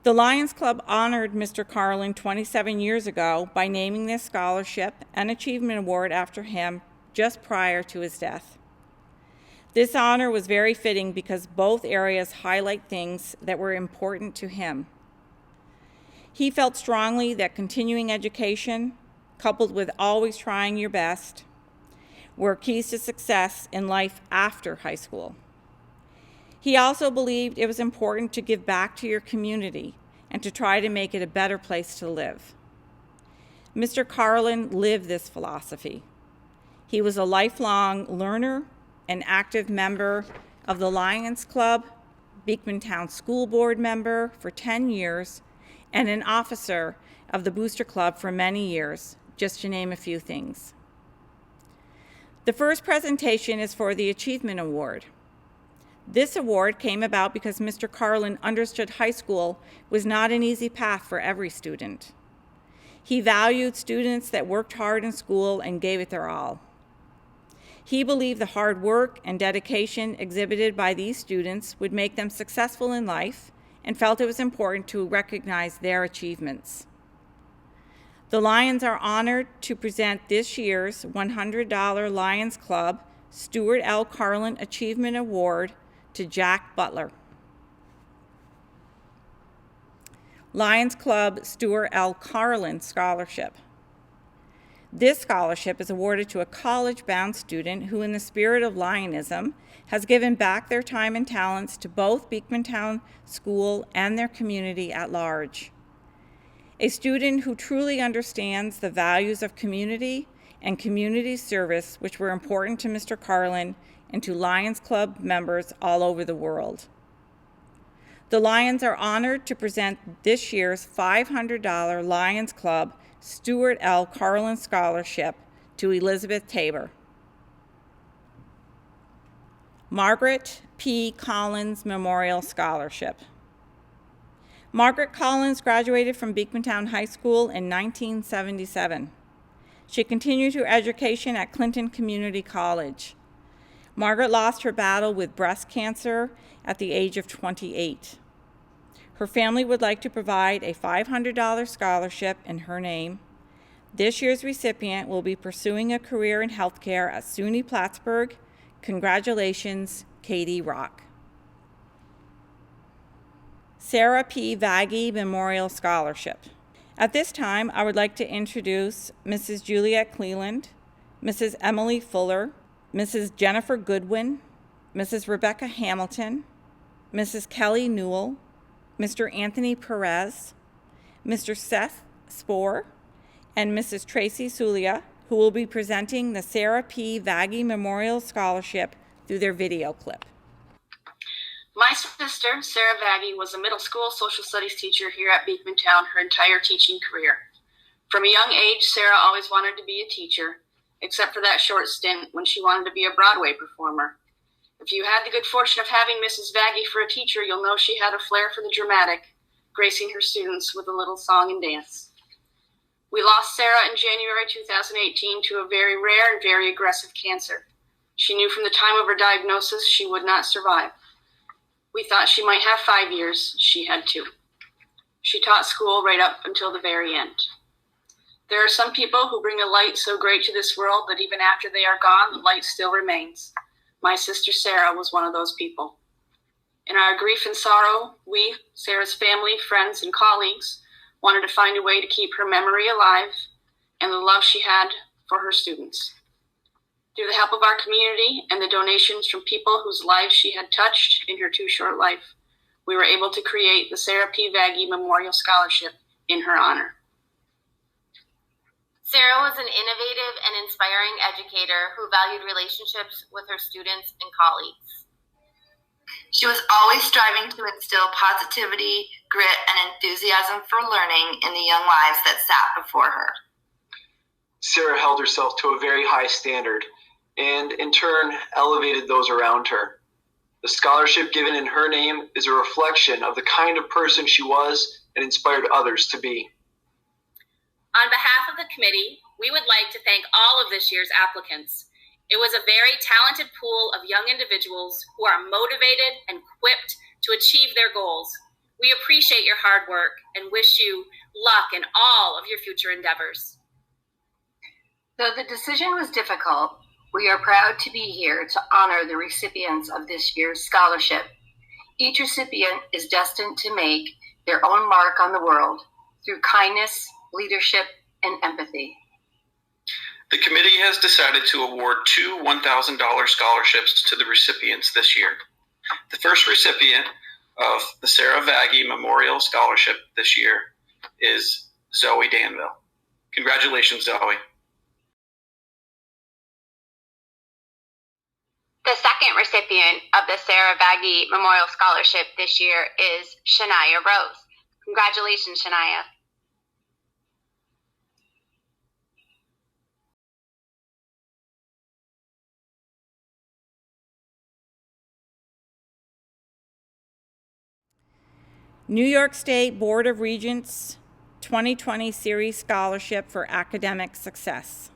The Lions Club honored Mr. Carlin 27 years ago by naming this scholarship and achievement award after him just prior to his death. This honor was very fitting because both areas highlight things that were important to him. He felt strongly that continuing education, coupled with always trying your best, were keys to success in life after high school. He also believed it was important to give back to your community and to try to make it a better place to live. Mr. Carlin lived this philosophy. He was a lifelong learner, an active member of the Lions Club, Beekmantown School Board member for 10 years, and an officer of the Booster Club for many years, just to name a few things. The first presentation is for the Achievement Award. This award came about because Mr. Carlin understood high school was not an easy path for every student. He valued students that worked hard in school and gave it their all. He believed the hard work and dedication exhibited by these students would make them successful in life and felt it was important to recognize their achievements. The Lions are honored to present this year's $100 Lions Club Stuart L. Carlin Achievement Award to Jack Butler. Lions Club Stuart L. Carlin Scholarship. This scholarship is awarded to a college-bound student who, in the spirit of Lionism, has given back their time and talents to both Beekmantown School and their community at large. A student who truly understands the values of community and community service, which were important to Mr. Carlin and to Lions Club members all over the world. The Lions are honored to present this year's $500 Lions Club Stuart L. Carlin Scholarship to Elizabeth Tabor. Margaret P. Collins Memorial Scholarship. Margaret Collins graduated from Beekmantown High School in 1977. She continued her education at Clinton Community College. Margaret lost her battle with breast cancer at the age of 28. Her family would like to provide a $500 scholarship in her name. This year's recipient will be pursuing a career in healthcare at SUNY Plattsburgh. Congratulations, Katie Rock. Sarah P. Vaggie Memorial Scholarship. At this time, I would like to introduce Mrs. Juliet Cleland, Mrs. Emily Fuller, Mrs. Jennifer Goodwin, Mrs. Rebecca Hamilton, Mrs. Kelly Newell, Mr. Anthony Perez, Mr. Seth Spohr, and Mrs. Tracy Sulia, who will be presenting the Sarah P. Vaggie Memorial Scholarship through their video clip. My sister, Sarah Vaggie, was a middle school social studies teacher here at Beekmantown her entire teaching career. From a young age, Sarah always wanted to be a teacher, except for that short stint when she wanted to be a Broadway performer. If you had the good fortune of having Mrs. Vaggie for a teacher, you'll know she had a flair for the dramatic, gracing her students with a little song and dance. We lost Sarah in January 2018 to a very rare and very aggressive cancer. She knew from the time of her diagnosis she would not survive. We thought she might have 5 years. She had 2. She taught school right up until the very end. There are some people who bring a light so great to this world that even after they are gone, the light still remains. My sister Sarah was one of those people. In our grief and sorrow, we, Sarah's family, friends, and colleagues, wanted to find a way to keep her memory alive and the love she had for her students. Through the help of our community and the donations from people whose lives she had touched in her too short life, we were able to create the Sarah P. Vaggie Memorial Scholarship in her honor. Sarah was an innovative and inspiring educator who valued relationships with her students and colleagues. She was always striving to instill positivity, grit, and enthusiasm for learning in the young lives that sat before her. Sarah held herself to a very high standard and, in turn, elevated those around her. The scholarship given in her name is a reflection of the kind of person she was and inspired others to be. On behalf of the committee, we would like to thank all of this year's applicants. It was a very talented pool of young individuals who are motivated and equipped to achieve their goals. We appreciate your hard work and wish you luck in all of your future endeavors. Though the decision was difficult, we are proud to be here to honor the recipients of this year's scholarship. Each recipient is destined to make their own mark on the world through kindness, leadership, and empathy. The committee has decided to award 2 $1,000 scholarships to the recipients this year. The first recipient of the Sarah Vaggie Memorial Scholarship this year is Zoe Danville. Congratulations, Zoe. The second recipient of the Sarah Vaggie Memorial Scholarship this year is Shania Rose. Congratulations, Shania. New York State Board of Regents 2020 Series Scholarship for Academic Success.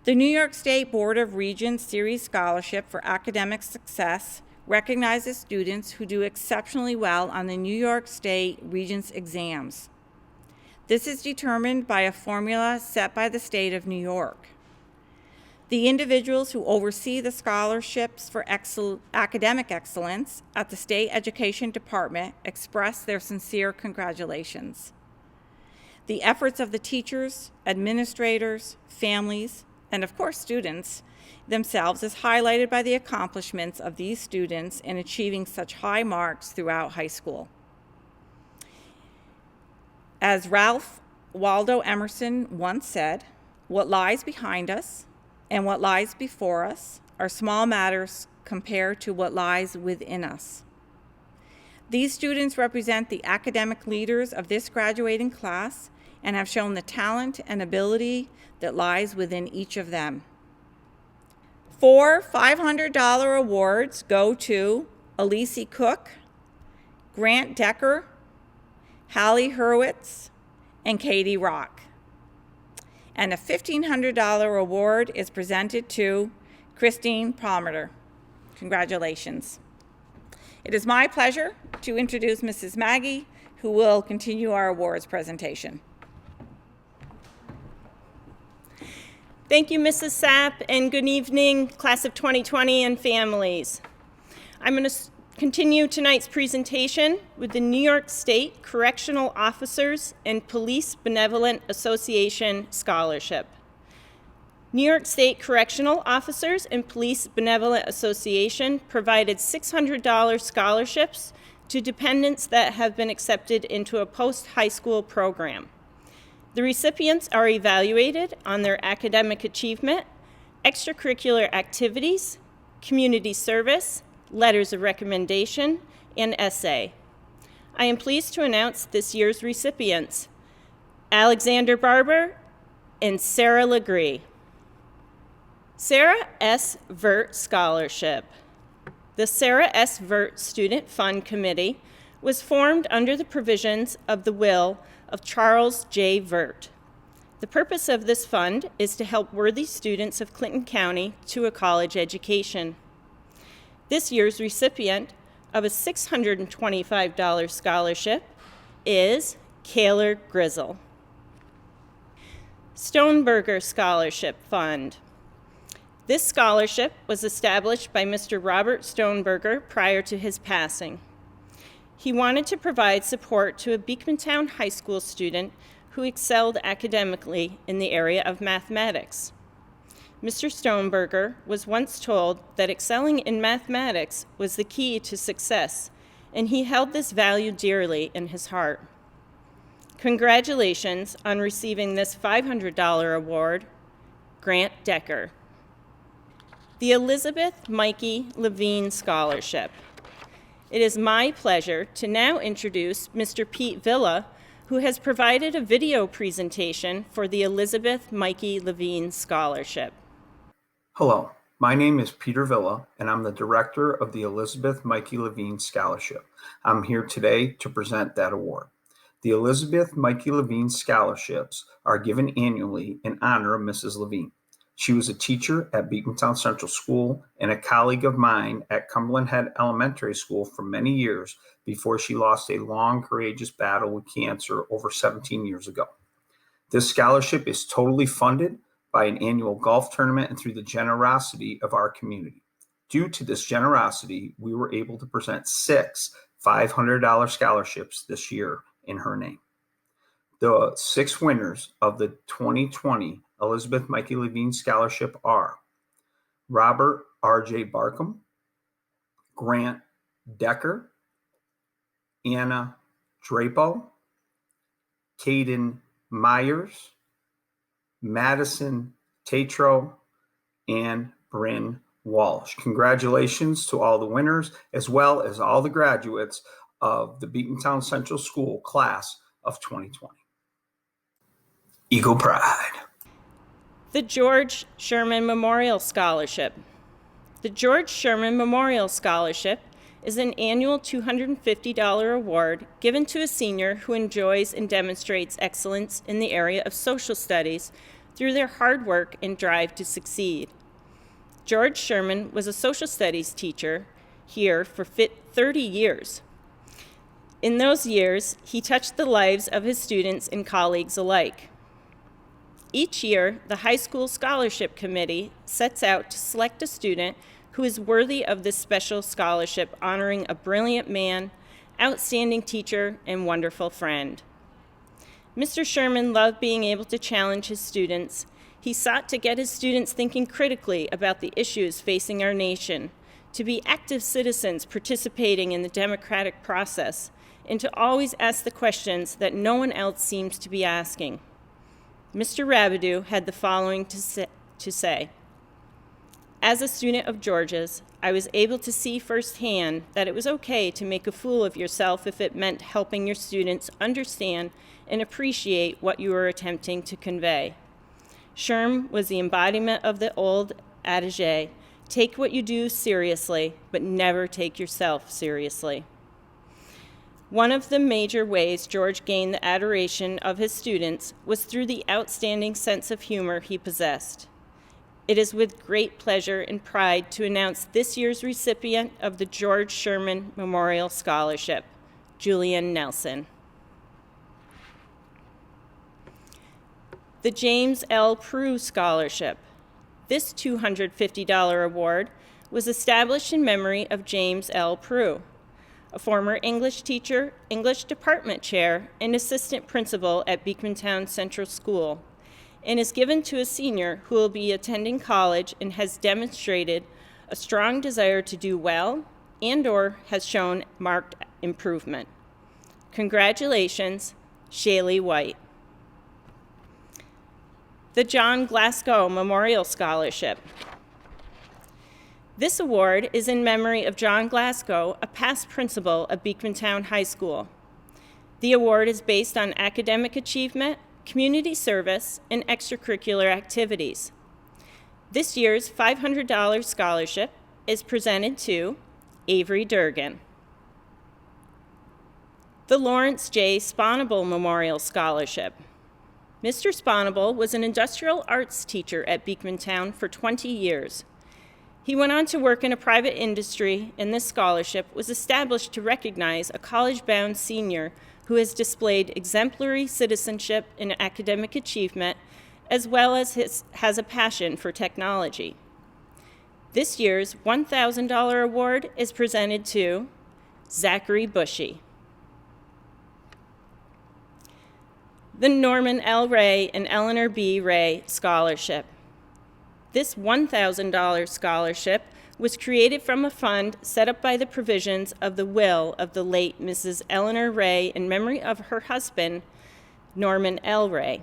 The New York State Board of Regents Series Scholarship for Academic Success recognizes students who do exceptionally well on the New York State Regents exams. This is determined by a formula set by the state of New York. The individuals who oversee the scholarships for academic excellence at the State Education Department express their sincere congratulations. The efforts of the teachers, administrators, families, and of course students themselves is highlighted by the accomplishments of these students in achieving such high marks throughout high school. As Ralph Waldo Emerson once said, "What lies behind us and what lies before us are small matters compared to what lies within us." These students represent the academic leaders of this graduating class and have shown the talent and ability that lies within each of them. 4 $500 awards go to Elise Cook, Grant Decker, Hallie Hurwitz, and Katie Rock. And a $1,500 award is presented to Christine Palmer. Congratulations. It is my pleasure to introduce Mrs. Maggie, who will continue our awards presentation. Thank you, Mrs. Sapp, and good evening, class of 2020 and families. I'm going to continue tonight's presentation with the New York State Correctional Officers and Police Benevolent Association Scholarship. New York State Correctional Officers and Police Benevolent Association provided $600 scholarships to dependents that have been accepted into a post-high school program. The recipients are evaluated on their academic achievement, extracurricular activities, community service, letters of recommendation, and essay. I am pleased to announce this year's recipients, Alexander Barber and Sarah Legree. Sarah S. Vert Scholarship. The Sarah S. Vert Student Fund Committee was formed under the provisions of the will of Charles J. Vert. The purpose of this fund is to help worthy students of Clinton County to a college education. This year's recipient of a $625 scholarship is Kaylor Grizzle. Stoneberger Scholarship Fund. This scholarship was established by Mr. Robert Stoneberger prior to his passing. He wanted to provide support to a Beekmantown High School student who excelled academically in the area of mathematics. Mr. Stoneberger was once told that excelling in mathematics was the key to success, and he held this value dearly in his heart. Congratulations on receiving this $500 award, Grant Decker. The Elizabeth Mikey Levine Scholarship. It is my pleasure to now introduce Mr. Pete Villa, who has provided a video presentation for the Elizabeth Mikey Levine Scholarship. Hello, my name is Peter Villa, and I'm the director of the Elizabeth Mikey Levine Scholarship. I'm here today to present that award. The Elizabeth Mikey Levine Scholarships are given annually in honor of Mrs. Levine. She was a teacher at Beekmantown Central School and a colleague of mine at Cumberland Head Elementary School for many years before she lost a long, courageous battle with cancer over 17 years ago. This scholarship is totally funded by an annual golf tournament and through the generosity of our community. Due to this generosity, we were able to present 6 $500 scholarships this year in her name. The 6 winners of the 2020 Elizabeth Mikey Levine Scholarship are Robert R.J. Barkham, Grant Decker, Anna Drapo, Caden Myers, Madison Tatro, and Bryn Walsh. Congratulations to all the winners, as well as all the graduates of the Beekmantown Central School class of 2020. Eagle Pride. The George Sherman Memorial Scholarship. The George Sherman Memorial Scholarship is an annual $250 award given to a senior who enjoys and demonstrates excellence in the area of social studies through their hard work and drive to succeed. George Sherman was a social studies teacher here for 30 years. In those years, he touched the lives of his students and colleagues alike. Each year, the high school scholarship committee sets out to select a student who is worthy of this special scholarship, honoring a brilliant man, outstanding teacher, and wonderful friend. Mr. Sherman loved being able to challenge his students. He sought to get his students thinking critically about the issues facing our nation, to be active citizens participating in the democratic process, and to always ask the questions that no one else seems to be asking. Mr. Rabideau had the following to say. As a student of George's, I was able to see firsthand that it was okay to make a fool of yourself if it meant helping your students understand and appreciate what you were attempting to convey. Sherm was the embodiment of the old adage, take what you do seriously, but never take yourself seriously. One of the major ways George gained the adoration of his students was through the outstanding sense of humor he possessed. It is with great pleasure and pride to announce this year's recipient of the George Sherman Memorial Scholarship, Julian Nelson. The James L. Prue Scholarship. This $250 award was established in memory of James L. Prue, a former English teacher, English department chair, and assistant principal at Beekmantown Central School, and is given to a senior who will be attending college and has demonstrated a strong desire to do well and/or has shown marked improvement. Congratulations, Shaylee White. The John Glasgow Memorial Scholarship. This award is in memory of John Glasgow, a past principal of Beekmantown High School. The award is based on academic achievement, community service, and extracurricular activities. This year's $500 scholarship is presented to Avery Durgan. The Lawrence J. Sponable Memorial Scholarship. Mr. Sponable was an industrial arts teacher at Beekmantown for 20 years. He went on to work in a private industry, and this scholarship was established to recognize a college-bound senior who has displayed exemplary citizenship and academic achievement, as well as has a passion for technology. This year's $1,000 award is presented to Zachary Bushy. The Norman L. Ray and Eleanor B. Ray Scholarship. This $1,000 scholarship was created from a fund set up by the provisions of the will of the late Mrs. Eleanor Ray in memory of her husband, Norman L. Ray.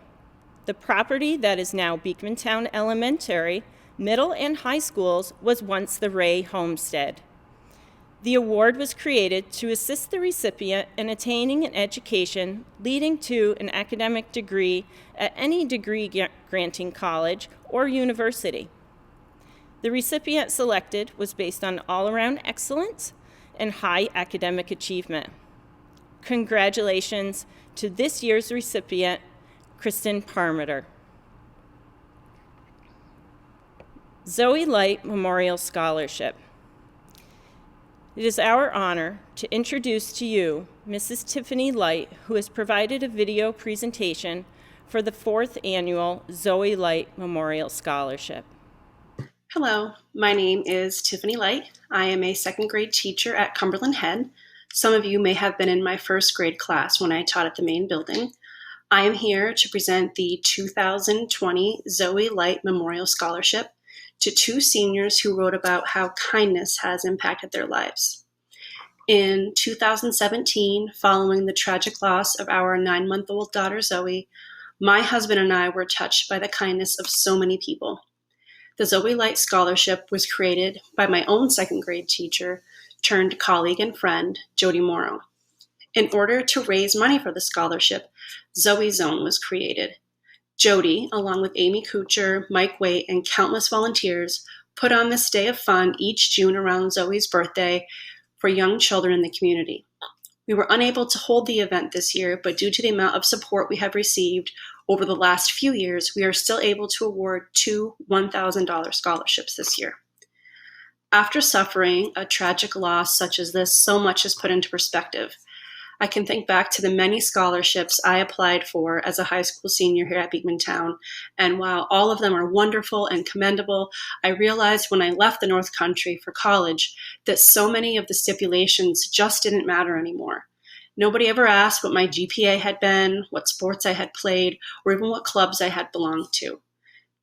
The property that is now Beekmantown Elementary, middle, and high schools was once the Ray homestead. The award was created to assist the recipient in attaining an education leading to an academic degree at any degree-granting college or university. The recipient selected was based on all-around excellence and high academic achievement. Congratulations to this year's recipient, Kristen Parmiter. Zoe Light Memorial Scholarship. It is our honor to introduce to you Mrs. Tiffany Light, who has provided a video presentation for the 4th annual Zoe Light Memorial Scholarship. Hello, my name is Tiffany Light. I am a 2nd grade teacher at Cumberland Head. Some of you may have been in my 1st grade class when I taught at the main building. I am here to present the 2020 Zoe Light Memorial Scholarship to 2 seniors who wrote about how kindness has impacted their lives. In 2017, following the tragic loss of our 9-month-old daughter Zoe, my husband and I were touched by the kindness of so many people. The Zoe Light Scholarship was created by my own 2nd grade teacher turned colleague and friend, Jody Morrow. In order to raise money for the scholarship, Zoe Zone was created. Jody, along with Amy Kuchar, Mike Waite, and countless volunteers, put on this day of fun each June around Zoe's birthday for young children in the community. We were unable to hold the event this year, but due to the amount of support we have received over the last few years, we are still able to award 2 $1,000 scholarships this year. After suffering a tragic loss such as this, so much is put into perspective. I can think back to the many scholarships I applied for as a high school senior here at Beekmantown, and while all of them are wonderful and commendable, I realized when I left the North Country for college that so many of the stipulations just didn't matter anymore. Nobody ever asked what my GPA had been, what sports I had played, or even what clubs I had belonged to.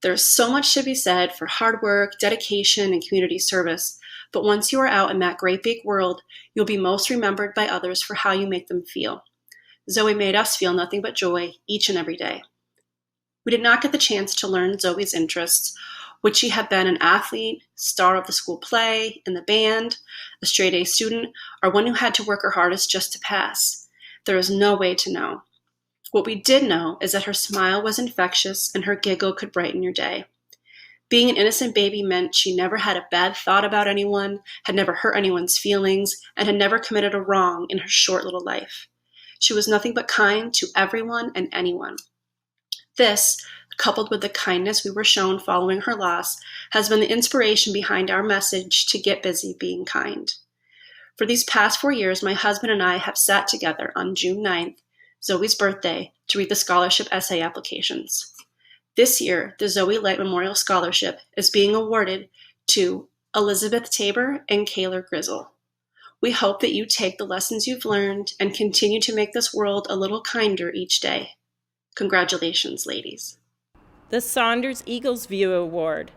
There's so much to be said for hard work, dedication, and community service, but once you are out in that great big world, you'll be most remembered by others for how you make them feel. Zoe made us feel nothing but joy each and every day. We did not get the chance to learn Zoe's interests. Would she have been an athlete, star of the school play, in the band, a straight-A student, or one who had to work her hardest just to pass? There is no way to know. What we did know is that her smile was infectious and her giggle could brighten your day. Being an innocent baby meant she never had a bad thought about anyone, had never hurt anyone's feelings, and had never committed a wrong in her short little life. She was nothing but kind to everyone and anyone. This, coupled with the kindness we were shown following her loss, has been the inspiration behind our message to get busy being kind. For these past 4 years, my husband and I have sat together on June 9th, Zoe's birthday, to read the scholarship essay applications. This year, the Zoe Light Memorial Scholarship is being awarded to Elizabeth Tabor and Kayla Grizzle. We hope that you take the lessons you've learned and continue to make this world a little kinder each day. Congratulations, ladies. The Saunders Eagles View Award.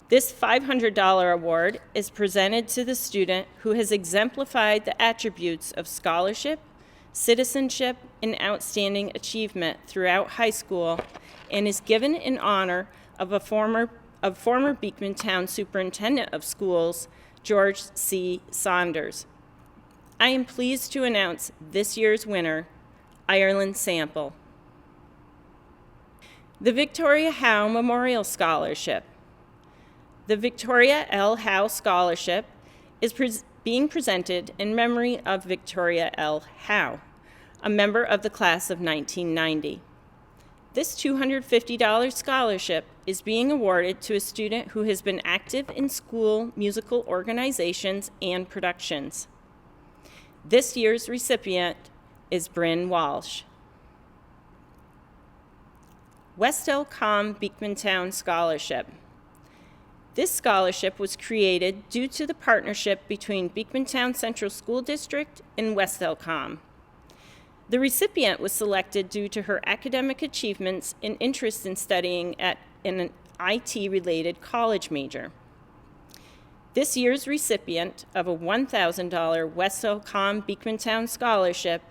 This $500 award is presented to the student who has exemplified the attributes of scholarship, citizenship, and outstanding achievement throughout high school, and is given in honor of former Beekmantown Superintendent of Schools, George C. Saunders. I am pleased to announce this year's winner, Ireland Sample. The Victoria Howe Memorial Scholarship. The Victoria L. Howe Scholarship is being presented in memory of Victoria L. Howe, a member of the class of 1990. This $250 scholarship is being awarded to a student who has been active in school musical organizations and productions. This year's recipient is Bryn Walsh. West-El-Com Beekmantown Scholarship. This scholarship was created due to the partnership between Beekmantown Central School District and West-El-Com. The recipient was selected due to her academic achievements and interest in studying at an IT-related college major. This year's recipient of a $1,000 WESOCOM Beekmantown Scholarship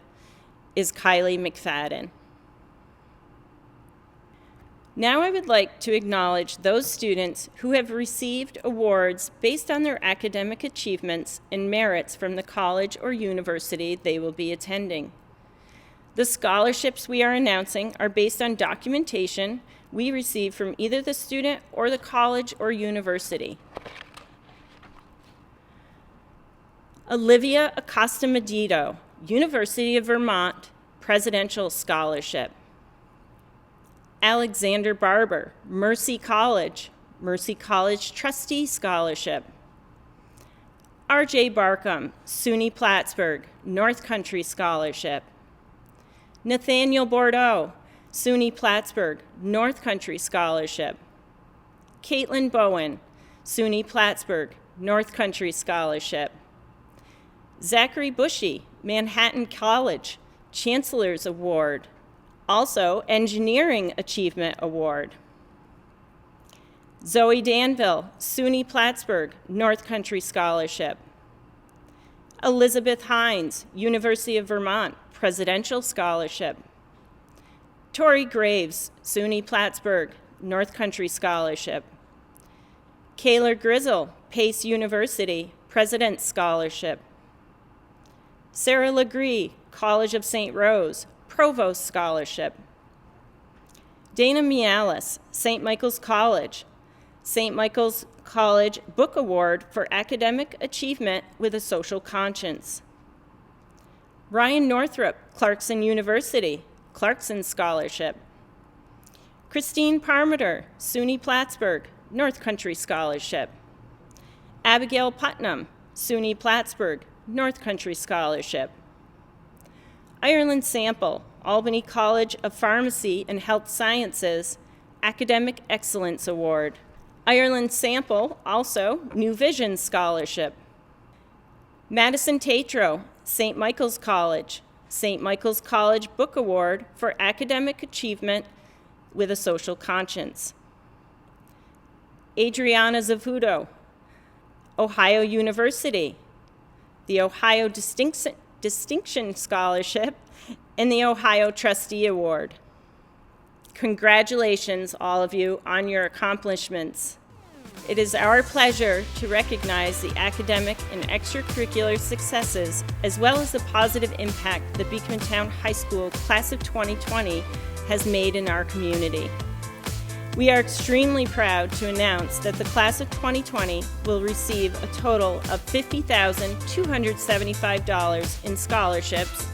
is Kylie McFadden. Now I would like to acknowledge those students who have received awards based on their academic achievements and merits from the college or university they will be attending. The scholarships we are announcing are based on documentation we received from either the student or the college or university. Olivia Acosta-Medito, University of Vermont, Presidential Scholarship. Alexander Barber, Mercy College Trustee Scholarship. R.J. Barkham, SUNY Plattsburgh, North Country Scholarship. Nathaniel Bordeaux, SUNY Plattsburgh, North Country Scholarship. Caitlin Bowen, SUNY Plattsburgh, North Country Scholarship. Zachary Bushy, Manhattan College, Chancellor's Award, also Engineering Achievement Award. Zoe Danville, SUNY Plattsburgh, North Country Scholarship. Elizabeth Hines, University of Vermont, Presidential Scholarship. Tori Graves, SUNY Plattsburgh, North Country Scholarship. Kayla Grizzle, Pace University, President's Scholarship. Sarah Legree, College of St. Rose, Provost Scholarship. Dana Mialis, St. Michael's College Book Award for Academic Achievement with a Social Conscience. Ryan Northrup, Clarkson University, Clarkson Scholarship. Christine Parmiter, SUNY Plattsburgh, North Country Scholarship. Abigail Putnam, SUNY Plattsburgh, North Country Scholarship. Ireland Sample, Albany College of Pharmacy and Health Sciences, Academic Excellence Award. Ireland Sample, also New Vision Scholarship. Madison Tatro, St. Michael's College Book Award for Academic Achievement with a Social Conscience. Adriana Zavuto, Ohio University, the Ohio Distinction Scholarship, and the Ohio Trustee Award. Congratulations, all of you, on your accomplishments. It is our pleasure to recognize the academic and extracurricular successes, as well as the positive impact the Beekmantown High School Class of 2020 has made in our community. We are extremely proud to announce that the Class of 2020 will receive a total of $50,275 in scholarships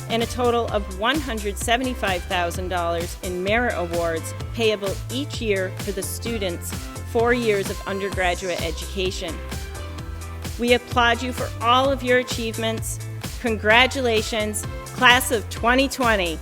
and a total of $175,000 in merit awards payable each year for the students' 4 years of undergraduate education. We applaud you for all of your achievements. Congratulations, Class of 2020.